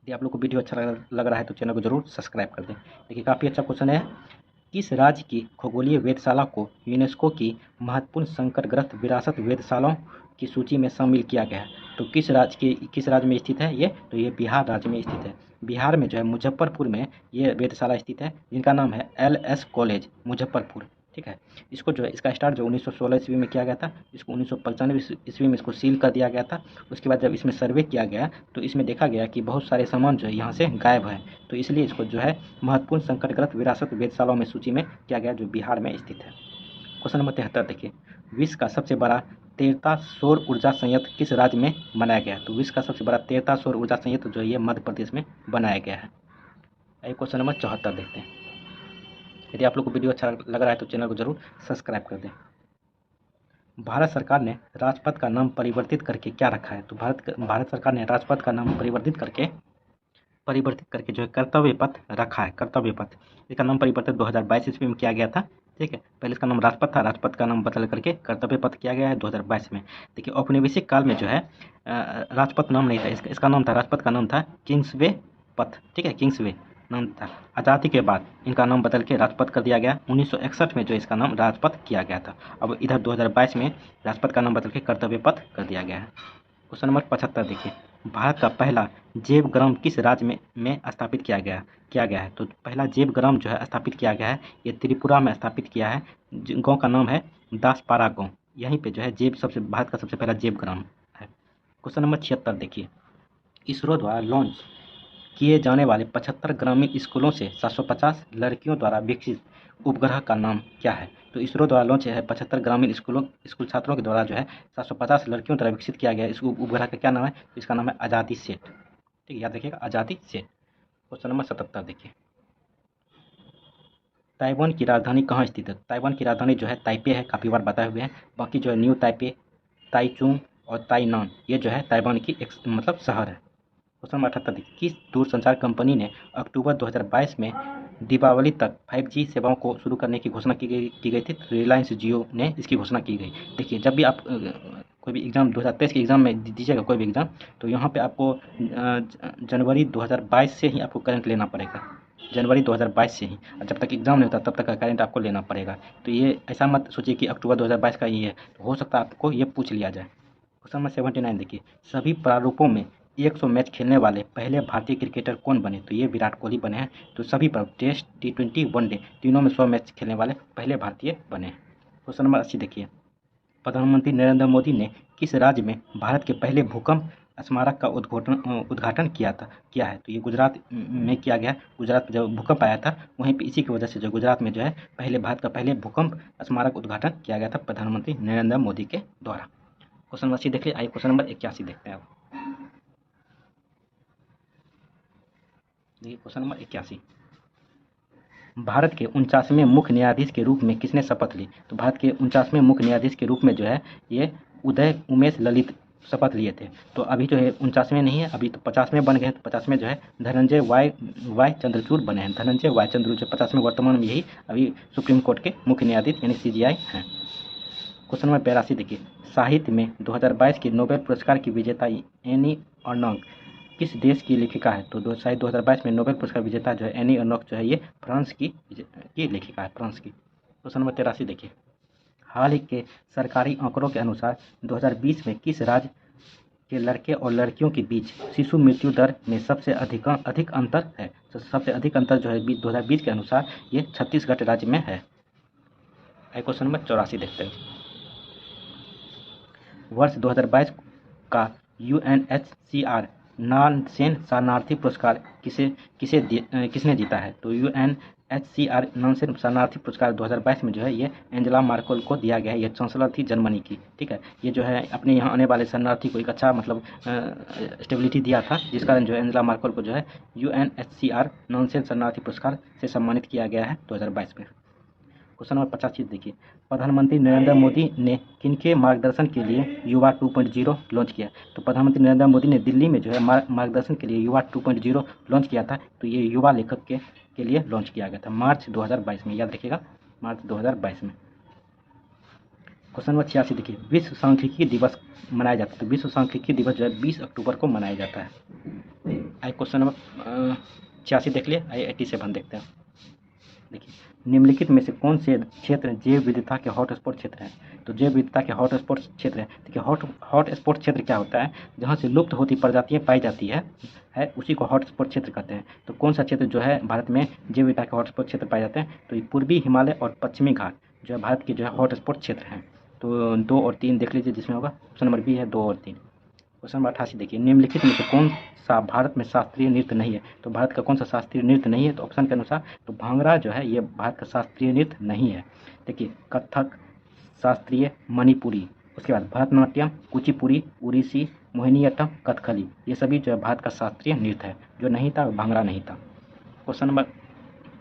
यदि आप लोग को वीडियो अच्छा लग रहा है तो चैनल को जरूर सब्सक्राइब कर दें। देखिए काफ़ी अच्छा क्वेश्चन है, किस राज्य की खगोलीय वेधशाला को यूनेस्को की महत्वपूर्ण संकटग्रस्त विरासत वेधशालाओं की सूची में शामिल किया गया है? तो किस राज्य में स्थित है ये? तो ये बिहार राज्य में स्थित है। बिहार में जो है मुजफ्फरपुर में ये वेधशाला स्थित है, जिनका नाम है LS कॉलेज मुजफ्फरपुर। ठीक है, इसको जो है इसका स्टार्ट जो 1916 ईस्वी में किया गया था, इसको 1995 ईस्वी में इसको सील कर दिया गया था। उसके बाद जब इसमें सर्वे किया गया तो इसमें देखा गया कि बहुत सारे सामान जो है यहाँ से गायब हैं, तो इसलिए इसको जो है महत्वपूर्ण संकटग्रस्त विरासत वेधशालाओं में सूची में किया गया, जो बिहार में स्थित है। क्वेश्चन नंबर 73 देखिए, विश्व का सबसे बड़ा तेरता सौर ऊर्जा संयंत्र किस राज्य में बनाया गया? तो विश्व का सबसे बड़ा तेरता सौर ऊर्जा संयंत्र जो है ये मध्य प्रदेश में बनाया गया है। आइए क्वेश्चन नंबर 74 देखते हैं। यदि आप लोग को वीडियो अच्छा लग रहा है तो चैनल को जरूर सब्सक्राइब कर दें। भारत सरकार ने राजपथ का नाम परिवर्तित करके क्या रखा है? तो भारत सरकार ने राजपथ का नाम परिवर्तित करके जो है कर्तव्य पथ रखा है। कर्तव्य पथ, इसका नाम परिवर्तित 2022 ईस्वी में किया गया था। ठीक है, पहले इसका नाम राजपथ था, राजपथ का नाम बदल करके कर्तव्य पथ किया गया है 2022 में। देखिए औपनिवेशिक काल में जो है राजपथ नाम नहीं था, इसका नाम था, राजपथ का नाम था किंग्सवे पथ। ठीक है, किंग्सवे नाम था। आज़ादी के बाद इनका नाम बदल के राजपथ कर दिया गया। 1961 में जो इसका नाम राजपथ किया गया था। अब इधर 2022 में राजपथ का नाम बदल के कर्तव्य पथ कर दिया गया है। क्वेश्चन नंबर 75 देखिए, भारत का पहला जैवग्राम किस राज्य में स्थापित किया गया है? तो पहला जैवग्राम जो है स्थापित किया गया है ये त्रिपुरा में स्थापित किया है। गांव का नाम है दासपारा गांव। यहीं पे जो है भारत का सबसे पहला जैवग्राम है। क्वेश्चन नंबर 76 देखिए, इसरो द्वारा लॉन्च किए जाने वाले 75 ग्रामीण स्कूलों से 750 लड़कियों द्वारा विकसित उपग्रह का नाम क्या है? तो इसरो द्वारा लॉन्च है 75 ग्रामीण स्कूल छात्रों के द्वारा जो है 750 लड़कियों द्वारा विकसित किया गया इस उपग्रह का क्या नाम है? तो इसका नाम है आज़ादी सेट। ठीक है, याद रखिएगा, आज़ादी सेट। क्वेश्चन नंबर 77 देखिए, ताइवान की राजधानी कहाँ स्थित है? ताइवान की राजधानी जो है ताइपे है, काफ़ी बार बताए हुए हैं। बाकी जो है न्यू ताइपे, ताइचुंग और ताइनान ये जो है ताइवान की एक मतलब शहर है। क्वेश्चन नंबर 78 देखिए, किस दूरसंचार कंपनी ने अक्टूबर 2022 में दीपावली तक 5G सेवाओं को शुरू करने की घोषणा की गई थी? रिलायंस जियो ने इसकी घोषणा की गई। देखिए जब भी आप कोई भी एग्ज़ाम 2023 के एग्ज़ाम में दीजिएगा कोई भी एग्ज़ाम, तो यहाँ पे आपको जनवरी 2022 से ही आपको करंट लेना पड़ेगा। जनवरी 2022 से ही, और जब तक एग्ज़ाम नहीं होता तब तक का करंट आपको लेना पड़ेगा। तो ये ऐसा मत सोचिए कि अक्टूबर 2022 का ही है, तो हो सकता है आपको ये पूछ लिया जाए। क्वेश्चन नंबर 79 देखिए, सभी प्रारूपों में 100 मैच खेलने वाले पहले भारतीय क्रिकेटर कौन बने? तो ये विराट कोहली बने हैं। तो सभी पर टेस्ट, T20, वनडे तीनों में 100 मैच खेलने वाले पहले भारतीय बने हैं। क्वेश्चन नंबर 80 देखिए, प्रधानमंत्री नरेंद्र मोदी ने किस राज्य में भारत के पहले भूकंप स्मारक का उद्घाटन किया है? तो ये गुजरात में किया गया। गुजरात में जब भूकंप आया था वहीं पे इसी की वजह से जो गुजरात में जो है भारत का पहले भूकंप स्मारक उद्घाटन किया गया था प्रधानमंत्री नरेंद्र मोदी के द्वारा। क्वेश्चन नंबर 80 देख लिया। आइए क्वेश्चन नंबर 81 देखते हैं अब। देखिए क्वेश्चन नंबर 81, भारत के 49वें मुख्य न्यायाधीश के रूप में किसने शपथ ली? तो भारत के 49वें मुख्य न्यायाधीश के रूप में जो है ये उदय उमेश ललित शपथ लिए थे। तो अभी जो है 49वें नहीं है, अभी तो 50वें बन गए हैं। तो 50वें जो है धनंजय वाई चंद्रचूड़ बने हैं। धनंजय वाई चंद्रचूड़ जो 50वें वर्तमान में यही अभी सुप्रीम कोर्ट के मुख्य न्यायाधीश यानी CJI हैं। क्वेश्चन नंबर 82 देखिए, साहित्य में 2022 के नोबेल पुरस्कार की विजेता एनी अर्नोग किस देश की लेखिका है? तो शायद 2022 में नोबेल पुरस्कार विजेता जो है एनी अर्नोग जो है ये फ्रांस की लेखिका है, फ्रांस की। क्वेश्चन नंबर 83 देखिए, हाल ही के सरकारी आंकड़ों के अनुसार 2020 में किस राज्य के लड़के और लड़कियों के बीच शिशु मृत्यु दर में सबसे अधिक अंतर है? तो सबसे अधिक अंतर जो है 2020 के अनुसार ये छत्तीसगढ़ राज्य में है। क्वेश्चन नंबर 84 देखते हैं, वर्ष 2022 का UNHCR नानसेन शरणार्थी पुरस्कार किसने जीता है? तो UNHCR नानसेन शरणार्थी पुरस्कार 2022 में जो है ये एंजेला मार्केल को दिया गया है। ये चांसलर थी जर्मनी की, ठीक है। ये जो है अपने यहाँ आने वाले शरणार्थी को एक अच्छा मतलब स्टेबिलिटी दिया था, जिस कारण जो है एंजेला मार्केल को जो है UNHCR नानसेन शरणार्थी पुरस्कार से सम्मानित किया गया है 2022 में। क्वेश्चन नंबर 85 देखिए, प्रधानमंत्री नरेंद्र मोदी ने किनके मार्गदर्शन के लिए युवा 2.0 लॉन्च किया? तो प्रधानमंत्री नरेंद्र मोदी ने दिल्ली में जो है मार्गदर्शन के लिए युवा 2.0 लॉन्च किया था। तो ये युवा लेखक के लिए लॉन्च किया गया था मार्च 2022 में, याद रखिएगा मार्च 2022 में। क्वेश्चन नंबर 86 देखिए, विश्व सांख्यिकी दिवस मनाया जाता है। तो विश्व सांख्यिकी दिवस जो है 20 अक्टूबर को मनाया जाता है। आइए क्वेश्चन नंबर 86 देख लिए। आइए 87 देखते हैं। देखिए, निम्नलिखित में से कौन से क्षेत्र जैव विविधता के हॉटस्पॉट क्षेत्र हैं? तो जैव विविधता के हॉटस्पॉट क्षेत्र है। देखिए हॉटस्पॉट क्षेत्र क्या होता है? जहाँ से लुप्त होती प्रजातियां पाई जाती है उसी को हॉटस्पॉट क्षेत्र कहते हैं। तो कौन सा क्षेत्र जो है भारत में जैव विविधता के हॉटस्पॉट क्षेत्र पाए जाते हैं? तो ये पूर्वी हिमालय और पश्चिमी घाट जो है भारत के जो है हॉटस्पॉट क्षेत्र हैं। तो 2 और 3 देख लीजिए, जिसमें होगा ऑप्शन नंबर बी है 2 और 3। क्वेश्चन नंबर 88 देखिए, निम्नलिखित में से कौन सा भारत में शास्त्रीय नृत्य नहीं है? तो भारत का कौन सा शास्त्रीय नृत्य नहीं है? तो ऑप्शन के अनुसार तो भांगड़ा जो है ये भारत का शास्त्रीय नृत्य नहीं है। देखिए कथक, शास्त्रीय, मणिपुरी, उसके बाद भरतनाट्यम, कुचिपुड़ी, उड़ीसी, मोहिनीअट्टम, कथकली, ये सभी जो है भारत का शास्त्रीय नृत्य है। जो नहीं था भांगड़ा नहीं था। क्वेश्चन नंबर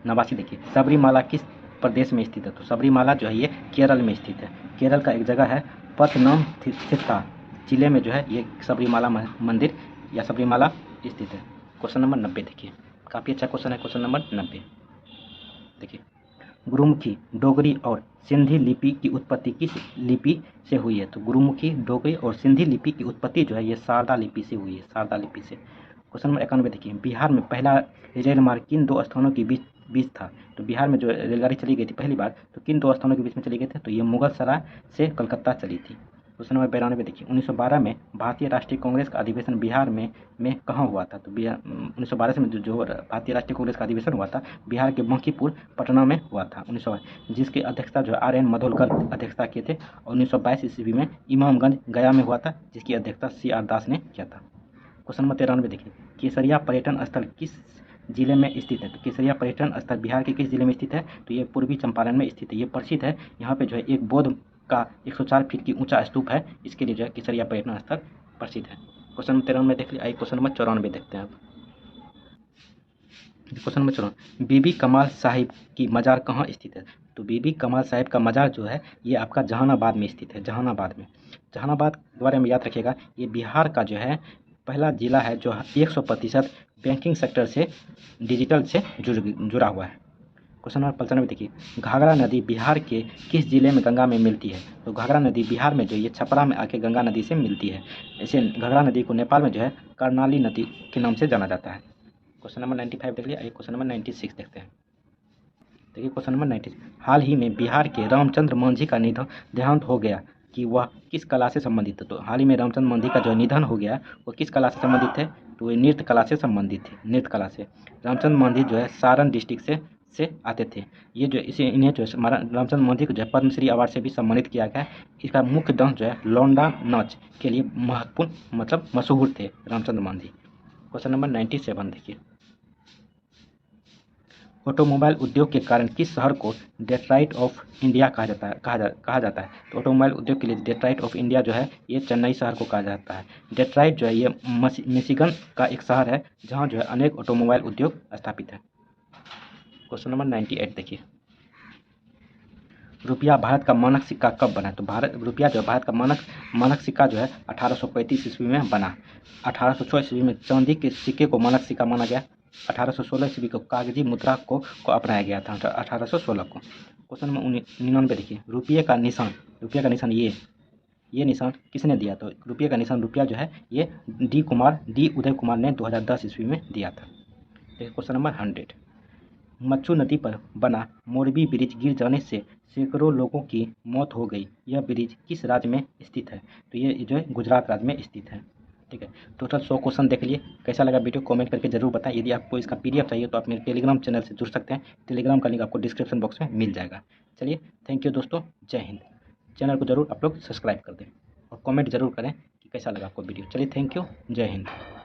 89 देखिए, सबरीमाला किस प्रदेश में स्थित है? तो सबरीमाला जो है ये केरल में स्थित है। केरल का एक जगह है पथनमथिट्टा जिले में जो है ये सबरीमाला मंदिर या सबरीमाला स्थित है। क्वेश्चन नंबर 90 देखिए, काफ़ी अच्छा क्वेश्चन है। क्वेश्चन नंबर 90 देखिए, गुरुमुखी, डोगरी और सिंधी लिपि की उत्पत्ति किस लिपि से हुई है? तो गुरुमुखी, डोगरी और सिंधी लिपि की उत्पत्ति जो है ये शारदा लिपि से हुई है, शारदा लिपि से। क्वेश्चन नंबर 91 देखिए, बिहार में पहला रेल मार्ग किन 2 स्थानों के बीच था? तो बिहार में जो रेलगाड़ी चली गई थी पहली बार तो किन 2 स्थानों के बीच में चली गई थी? तो ये मुगल सराय से कलकत्ता चली थी। क्वेश्चन नंबर 92 देखिए, 1912 में भारतीय राष्ट्रीय कांग्रेस का अधिवेशन बिहार में कहाँ हुआ था? तो 1912 में जो भारतीय राष्ट्रीय कांग्रेस का अधिवेशन हुआ था बिहार के बांकीपुर पटना में हुआ था 1912, जिसकी अध्यक्षता जो RN मधोलकर अध्यक्षता किए थे। और 1922 ईस्वी में इमामगंज गया में हुआ था, जिसकी अध्यक्षता CR दास ने किया था। क्वेश्चन नंबर 93 देखिए, केसरिया पर्यटन स्थल किस जिले में स्थित है? तो केसरिया पर्यटन स्थल बिहार के किस जिले में स्थित है? तो ये पूर्वी चंपारण में स्थित है। ये प्रसिद्ध है। यहाँ पे जो है एक बौद्ध का 104 फीट की ऊंचा स्तूप है, इसके लिए जो है केसरिया पर्यटन स्थल प्रसिद्ध है। क्वेश्चन नंबर 93 देख लिया। आइए क्वेश्चन नंबर 94 देखते हैं। क्वेश्चन नंबर 94, बीबी कमाल साहिब की मज़ार कहाँ स्थित है? तो बीबी कमाल साहिब का मज़ार जो है ये आपका जहानाबाद में स्थित है, जहानाबाद में। जहानाबाद के बारे में याद रखिएगा, ये बिहार का जो है पहला जिला है जो 100% बैंकिंग सेक्टर से डिजिटल से जुड़ा हुआ है। क्वेश्चन नंबर 95 देखिए, घाघरा नदी बिहार के किस जिले में गंगा में मिलती है? तो घाघरा नदी बिहार में जो ये छपरा में आके गंगा नदी से मिलती है। ऐसे घाघरा नदी को नेपाल में जो है कर्णाली नदी के नाम से जाना जाता है। क्वेश्चन नंबर 95 देख लिया। आइए क्वेश्चन नंबर 96 देखते हैं। देखिए क्वेश्चन नंबर 96, हाल ही में बिहार के रामचंद्र मांझी का देहांत हो गया कि वह किस कला से संबंधित है? तो हाल ही में रामचंद्र मांझी का जो निधन हो गया वो किस कला से संबंधित है? तो ये नृत्य कला से संबंधित थे, नृत्य कला से। रामचंद्र मांझी जो है सारण डिस्ट्रिक्ट से आते थे। ये जो इन्हें जो है रामचंद्र मांझी को जो है पद्मश्री अवार्ड से भी सम्मानित किया गया है। इसका मुख्य डांस जो है लौंडा नाच के लिए महत्वपूर्ण मतलब मशहूर थे रामचंद्र मांझी। क्वेश्चन नंबर 97 देखिए, ऑटोमोबाइल उद्योग के कारण किस शहर को डेट्रॉइट ऑफ इंडिया कहा जाता है? तो ऑटोमोबाइल उद्योग के लिए डेट्रॉइट ऑफ इंडिया जो है ये चेन्नई शहर को कहा जाता है। डेट्रॉइट जो है ये मिशिगन का एक शहर है जहाँ जो है अनेक ऑटोमोबाइल उद्योग स्थापित है। क्वेश्चन नंबर 98 देखिए, रुपया भारत का मानक सिक्का कब बना? तो रुपया जो है भारत का मानक सिक्का जो है 1835 ईस्वी में बना। 1806 ईस्वी में चांदी के सिक्के को मानक सिक्का माना गया। 1816 ईस्वी को कागजी मुद्रा को अपनाया गया था 1816 को। क्वेश्चन नंबर 99 देखिए, रुपये का निशान ये निशान किसने दिया? तो रुपये का निशान जो है ये डी उदय कुमार ने 2010 ईस्वी में दिया था। देखिए क्वेश्चन नंबर 100, मच्छु नदी पर बना मोरबी ब्रिज गिर जाने से सैकड़ों लोगों की मौत हो गई। यह ब्रिज किस राज्य में स्थित है? तो ये जो है गुजरात राज्य में स्थित है। ठीक है, टोटल 100 क्वेश्चन देख लिए। कैसा लगा वीडियो कमेंट करके जरूर बताएं। यदि आपको इसका पीडीएफ चाहिए तो आप मेरे टेलीग्राम चैनल से जुड़ सकते हैं। टेलीग्राम का लिंक आपको डिस्क्रिप्शन बॉक्स में मिल जाएगा। चलिए, थैंक यू दोस्तों, जय हिंद। चैनल को जरूर आप लोग सब्सक्राइब कर दें और कमेंट जरूर करें कि कैसा लगा आपको वीडियो। चलिए, थैंक यू, जय हिंद।